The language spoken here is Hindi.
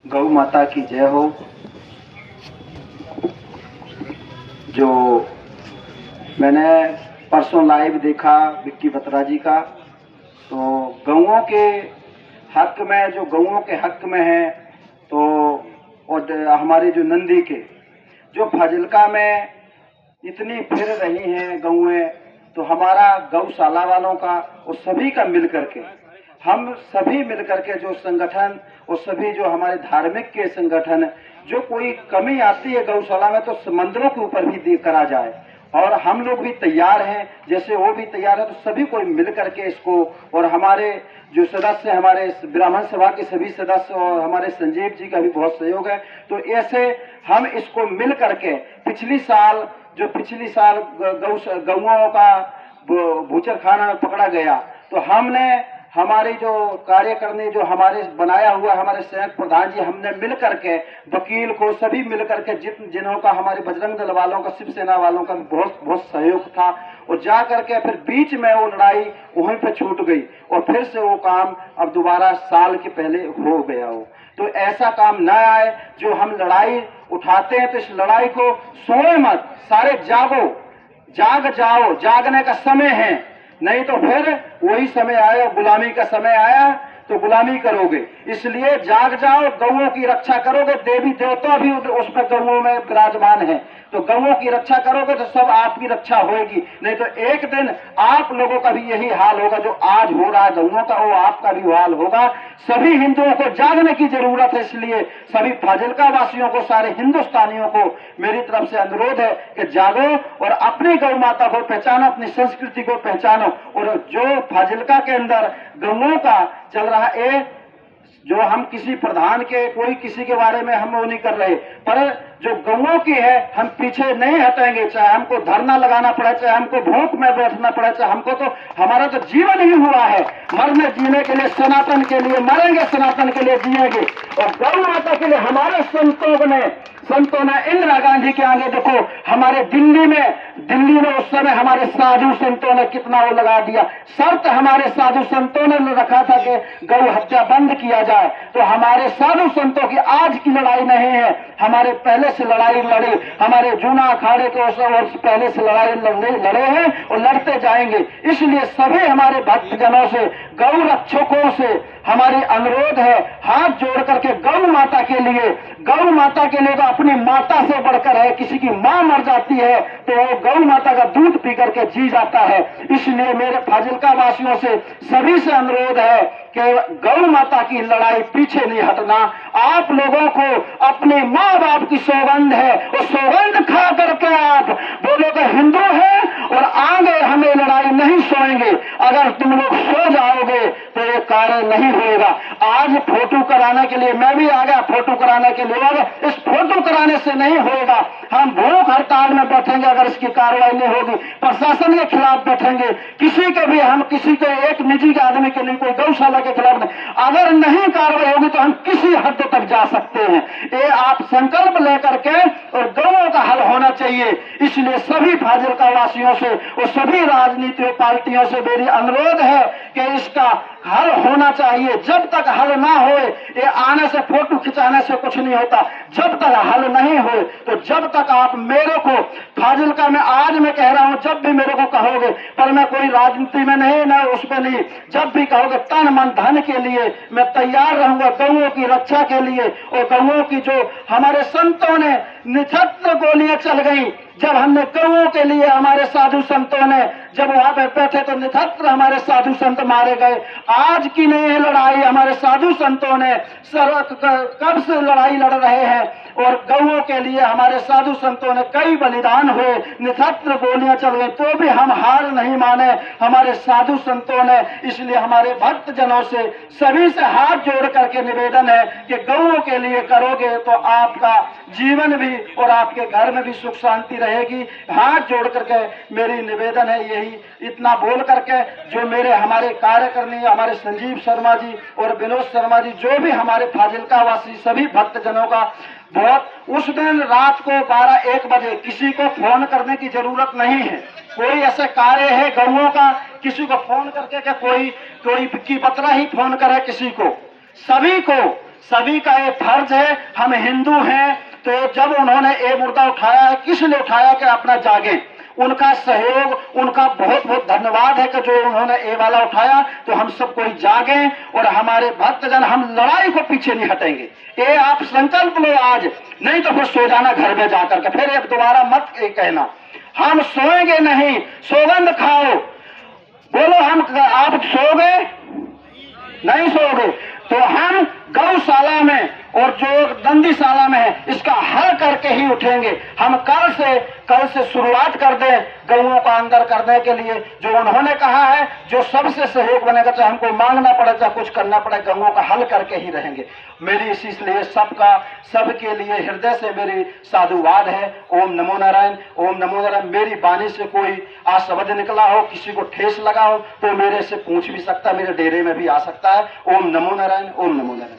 गौ माता की जय हो। जो मैंने परसों लाइव देखा विक्की बत्रा जी का, तो गौओं के हक में, जो गौओं के हक में है, तो और हमारे जो नंदी के जो फाजिल्का में इतनी फिर रही हैं गौएं, तो हमारा गौशाला वालों का और सभी का मिल करके, हम सभी मिल करके जो संगठन और सभी जो हमारे धार्मिक के संगठन, जो कोई कमी आती है गौशाला में तो मंदिरों के ऊपर भी करा जाए, और हम लोग भी तैयार हैं, जैसे वो भी तैयार है, तो सभी कोई मिल करके इसको, और हमारे जो सदस्य, हमारे ब्राह्मण सभा के सभी सदस्य और हमारे संजीव जी का भी बहुत सहयोग है, तो ऐसे हम इसको मिल करके पिछली साल गौओं का बूचर खाना पकड़ा गया, तो हमने हमारी जो कार्यकारिणी जो हमारे बनाया हुआ हमारे संयुक्त प्रधान जी, हमने मिल करके वकील को सभी मिल करके जिन्हों का हमारे बजरंग दल वालों का, शिवसेना वालों का बहुत बहुत सहयोग था, और जा करके फिर बीच में वो लड़ाई वहीं पे छूट गई और फिर से वो काम अब दोबारा साल के पहले हो गया हो। तो ऐसा काम न आए, जो हम लड़ाई उठाते हैं तो इस लड़ाई को सोए मत, सारे जागो, जाग जाओ, जागने का समय है, नहीं तो फिर वही समय आया, गुलामी का समय आया तो गुलामी करोगे, इसलिए जाग जाओ, गौओं की रक्षा करोगे, देवी देवता भी उसमें गौओं में विराजमान है, तो गौओं की रक्षा करोगे तो सब आपकी रक्षा होगी, नहीं तो एक दिन आप लोगों का भी यही हाल होगा, जो आज हो रहा है गौओं का, वो आपका भी हाल होगा। सभी हिंदुओं को जागने की जरूरत है, इसलिए सभी फाजिल्का वासियों को, सारे हिंदुस्तानियों को मेरी तरफ से अनुरोध है कि जागो और अपनी गौ माता को पहचानो, अपनी संस्कृति को पहचानो, और जो फाजिल्का के अंदर गौओं का चल रहा है, जो हम किसी प्रधान के, कोई किसी के बारे में हम वो नहीं कर रहे, पर जो गौओं की है हम पीछे नहीं हटेंगे, चाहे हमको धरना लगाना पड़े, चाहे हमको भूख में बैठना पड़े, चाहे हमको, तो हमारा तो जीवन ही हुआ है, मरने जीने के लिए, सनातन के लिए मरेंगे, सनातन के लिए जिएंगे, और गौ माता के लिए हमारे संतों ने इंदिरा गांधी के आगे देखो, हमारे दिल्ली में उस समय हमारे साधु संतों ने कितना वो लगा दिया, शर्त हमारे साधु संतों ने रखा था कि गौ हत्या बंद किया जाए, तो हमारे साधु संतों की आज की लड़ाई नहीं है, हमारे पहले से लड़ाई लड़ी, हमारे जूना अखाड़े के वर्ष पहले से लड़ाई लड़े हैं और लड़ते जाएंगे, इसलिए सभी हमारे भक्तजनों से, गौ रक्षकों से हमारी अनुरोध है, हाथ जोड़ करके गौ माता के लिए तो अपनी माता से बढ़कर है, किसी की मां मर जाती है तो वो गौ माता का दूध पी करके जी जाता है, इसलिए मेरे फाजिल्का वासियों से सभी से अनुरोध है कि गौ माता की लड़ाई पीछे नहीं हटना, आप लोगों को अपने माँ बाप की सौगंध है, और सौगंध खा करके आप बोलोगे हिंदू है और आगे हमें लड़ाई नहीं सोएंगे, अगर तुम लोग सो जाओगे तो ये कार्य नहीं होगा। आज फोटो कराने के लिए मैं भी आ गया, फोटो कराने के लिए, इस फोटो कराने से नहीं होगा, हम भूख हड़ताल में बैठेंगे, अगर इसकी कार्रवाई नहीं होगी, प्रशासन के खिलाफ बैठेंगे, किसी के एक निजी आदमी के लिए, कोई गौशाला के खिलाफ नहीं, अगर नहीं कार्रवाई होगी तो हम किसी हद तक जा सकते हैं, ये आप संकल्प लेकर के, और गौओं का हल होना चाहिए, इसलिए सभी फाजिल्का वासियों से और सभी राजनीतिक पार्टियों से मेरी अनुरोध है कि इसका हल होना चाहिए, जब तक हल ना हो, ये आने से फोटो खिंचाने से कुछ नहीं होता, जब तक हल नहीं हो, तो जब तक आप मेरे को फाजिल्का में, आज मैं कह रहा हूं, जब भी मेरे को कहोगे, पर मैं कोई राजनीति में नहीं, ना उस पर नहीं, जब भी कहोगे तन मन धन के लिए मैं तैयार रहूंगा, गौओं की रक्षा के लिए, और गौओं की जो हमारे संतों ने निछत्र गोलियां चल गई, जब हमने गौओं के लिए, हमारे साधु संतों ने जब वहां पर बैठे तो निछत्र हमारे साधु संत मारे गए, आज की नहीं है लड़ाई, हमारे साधु संतों ने कब से लड़ाई लड़ रहे हैं, और गौओं के लिए हमारे साधु संतों ने कई बलिदान हुए, निछत्र गोलियां चल गई, तो भी हम हार नहीं माने हमारे साधु संतों ने, इसलिए हमारे भक्त जनों से सभी से हाथ जोड़ करके निवेदन है कि गौओं के लिए करोगे तो आपका जीवन भी और आपके घर में भी सुख शांति रहेगी, हाथ जोड़ करके मेरी निवेदन है, यही इतना बोल करके, जो मेरे हमारे कार्यकर्मी, हमारे संजीव शर्मा जी और विनोद शर्मा जी, जो भी हमारे फाजिल्का वासी सभी भक्तजनों का बहुत, उस दिन रात को 12-1 बजे किसी को फोन करने की जरूरत नहीं है, कोई ऐसे कार्य है गौओं का, किसी को फोन करके, क्या कोई विक्की बत्रा ही फोन करे किसी को, सभी का ये फर्ज है। हम हिंदू हैं, तो जब उन्होंने ये मुद्दा उठाया है, किसने उठाया कि अपना जागे, उनका सहयोग, उनका बहुत बहुत धन्यवाद है कि जो उन्होंने ये वाला उठाया। तो हम सब कोई जागे और हमारे भक्तजन, हम लड़ाई को पीछे नहीं हटेंगे। ये आप संकल्प लो आज, नहीं तो फिर सो जाना घर में जाकर के, फिर अब दोबारा मत ये कहना हम सोएंगे नहीं। सौगंध खाओ, बोलो हम, आप सोओगे नहीं? सोओगे तो हम गौशाला में और जो दंदीशाला में है, इसका हल करके ही उठेंगे। हम कल से शुरुआत कर दें गऊओं का अंदर करने के लिए। जो उन्होंने कहा है, जो सबसे सहयोग बनेगा, चाहे हमको मांगना पड़े, चाहे कुछ करना पड़े, गऊओं का हल करके ही रहेंगे। मेरी इसलिए सबके लिए हृदय से मेरी साधुवाद है। ओम नमो नारायण, ओम नमो नारायण। मेरी वाणी से कोई शब्द निकला हो, किसी को ठेस लगा हो, तो मेरे से पूछ भी सकता है, मेरे डेरे में भी आ सकता है। ओम नमो नारायण, ओम नमो नारायण।